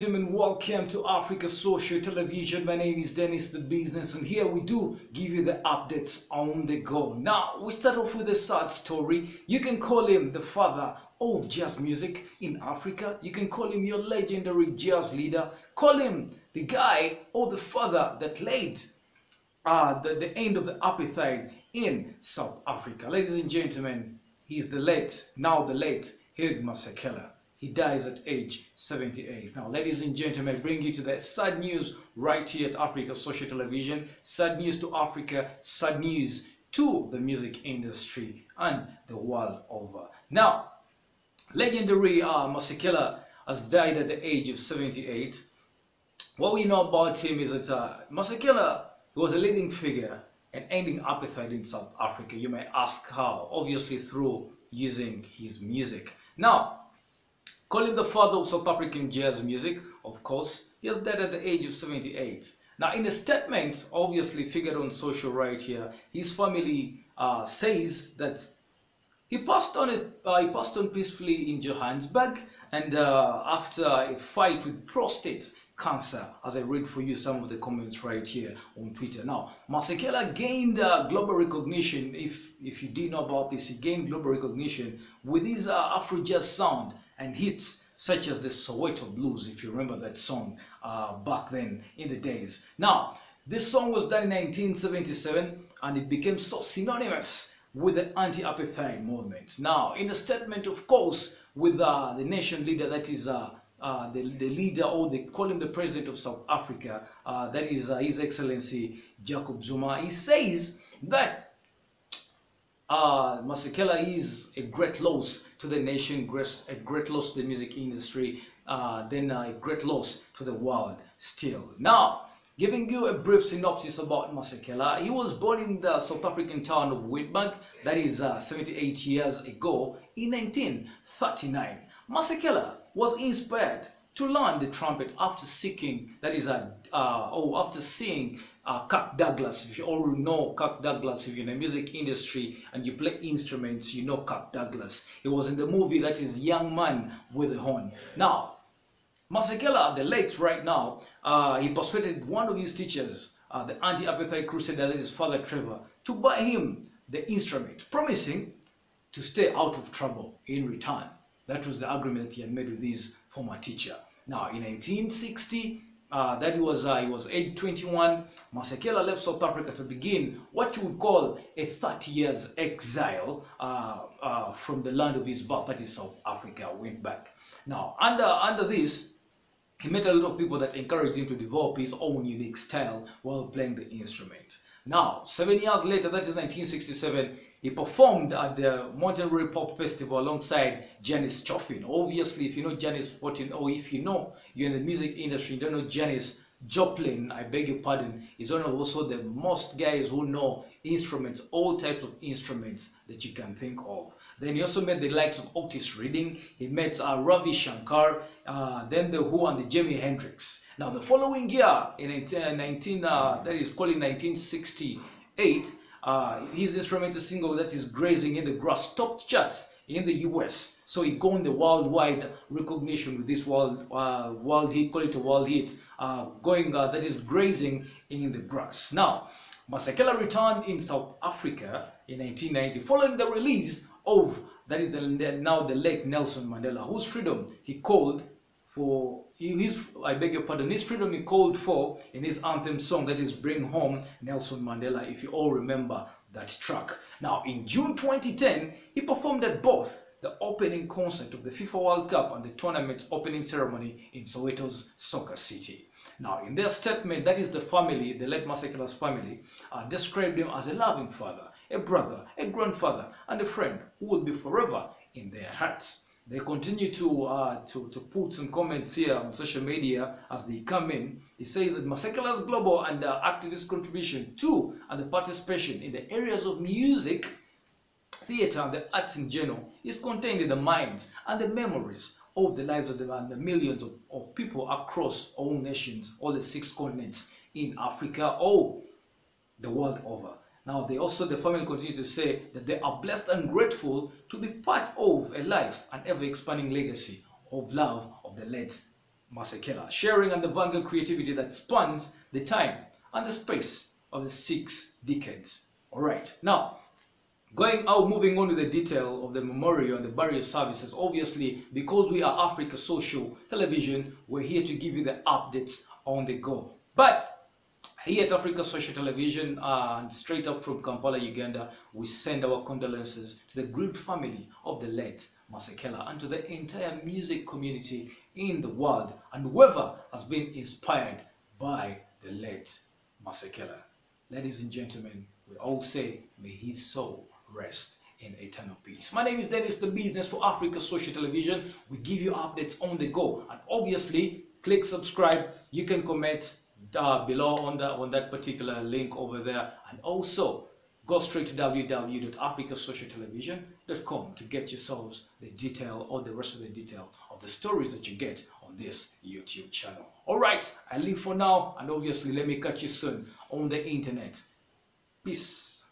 And welcome to Africa Social Television. My name is Dennis the Business, and here we do give you the updates on the go. Now, we start off with a sad story. You can call him the father of jazz music in Africa. You can call him your legendary jazz leader. Call him the guy or the father that laid the end of the apartheid in South Africa. Ladies and gentlemen, he's now the late Hugh Masekela. He dies at age 78. Now, ladies and gentlemen, I bring you to the sad news right here at Africa Social Television. Sad news to Africa, sad news to the music industry and the world over. Now, legendary Masekela has died at the age of 78. What we know about him is that Masekela was a leading figure in ending apartheid in South Africa. You may ask how? Obviously through using his music. Now, call him the father of South African jazz music, of course. He has died at the age of 78. Now, in a statement, obviously figured on social right here, his family says that he passed on peacefully in Johannesburg, and after a fight with prostate cancer, as I read for you some of the comments right here on Twitter. Now, Masekela gained global recognition. If you didn't know about this, he gained global recognition with his Afro jazz sound and hits such as the Soweto Blues, if you remember that song back then in the days. Now, this song was done in 1977, and it became so synonymous with the anti-apartheid movement. Now, in a statement, of course, with the nation leader, that is the leader, or they call him the president of South Africa, that is His Excellency Jacob Zuma, he says that Masekela is a great loss to the nation, a great loss to the music industry, then a great loss to the world still. Now, giving you a brief synopsis about Masekela, he was born in the South African town of Witbank, that is 78 years ago, in 1939. Masekela was inspired to learn the trumpet after seeing, after seeing Kirk Douglas. If you all know Kirk Douglas, if you're in the music industry and you play instruments, you know Kirk Douglas. He was in the movie that is Young Man with a Horn. Now, Masekela, the late right now, he persuaded one of his teachers, the anti-apartheid crusader, that is Father Trevor, to buy him the instrument, promising to stay out of trouble in return. That was the agreement that he had made with his former teacher. Now, in 1960, he was age 21, Masekela left South Africa to begin what you would call a 30 years exile from the land of his birth, that is South Africa, went back. Now, under this, he met a lot of people that encouraged him to develop his own unique style while playing the instrument. Now, 7 years later, that is 1967, he performed at the Monterey Pop Festival alongside Janis Joplin. Obviously, if you know Janis Joplin, or if you know you're in the music industry, you don't know Janis Joplin, I beg your pardon, is one of also the most guys who know instruments, all types of instruments that you can think of. Then he also met the likes of Otis Redding, he met Ravi Shankar, then the Who and the Jimi Hendrix. Now, the following year, in 1968, his instrumental single that is Grazing in the Grass topped charts in the US. So he gained the worldwide recognition with this world hit, call it a world hit, that is Grazing in the Grass. Now, Masekela returned in South Africa in 1990 following the release of, that is now the late Nelson Mandela, whose freedom he called for. His freedom he called for in his anthem song, that is Bring Home Nelson Mandela, if you all remember that track. Now, in June 2010, he performed at both the opening concert of the FIFA World Cup and the tournament's opening ceremony in Soweto's Soccer City. Now, in their statement, that is the family, the late Masekela's family, described him as a loving father, a brother, a grandfather, and a friend who will be forever in their hearts. They continue to put some comments here on social media as they come in. He says that Masekela's global and activist contribution to and the participation in the areas of music, theater, and the arts in general is contained in the minds and the memories of the lives of the millions of people across all nations, all the 6 continents in Africa, all the world over. Now, the family continues to say that they are blessed and grateful to be part of a life and ever-expanding legacy of love of the late Masekela, sharing and the vanguard creativity that spans the time and the space of the 6 decades. All right, now moving on to the detail of the memorial and the burial services. Obviously, because we are Africa Social Television, we're here to give you the updates on the go. But here at Africa Social Television, and straight up from Kampala, Uganda, we send our condolences to the grieved family of the late Masekela and to the entire music community in the world and whoever has been inspired by the late Masekela. Ladies and gentlemen, we all say, may his soul rest in eternal peace. My name is Dennis, the business for Africa Social Television. We give you updates on the go, and obviously, click subscribe. You can comment below on that particular link over there, and also go straight to www.africasocialtelevision.com to get yourselves the detail or the rest of the detail of the stories that you get on this YouTube channel. All right, I leave for now, and obviously let me catch you soon on the internet. Peace.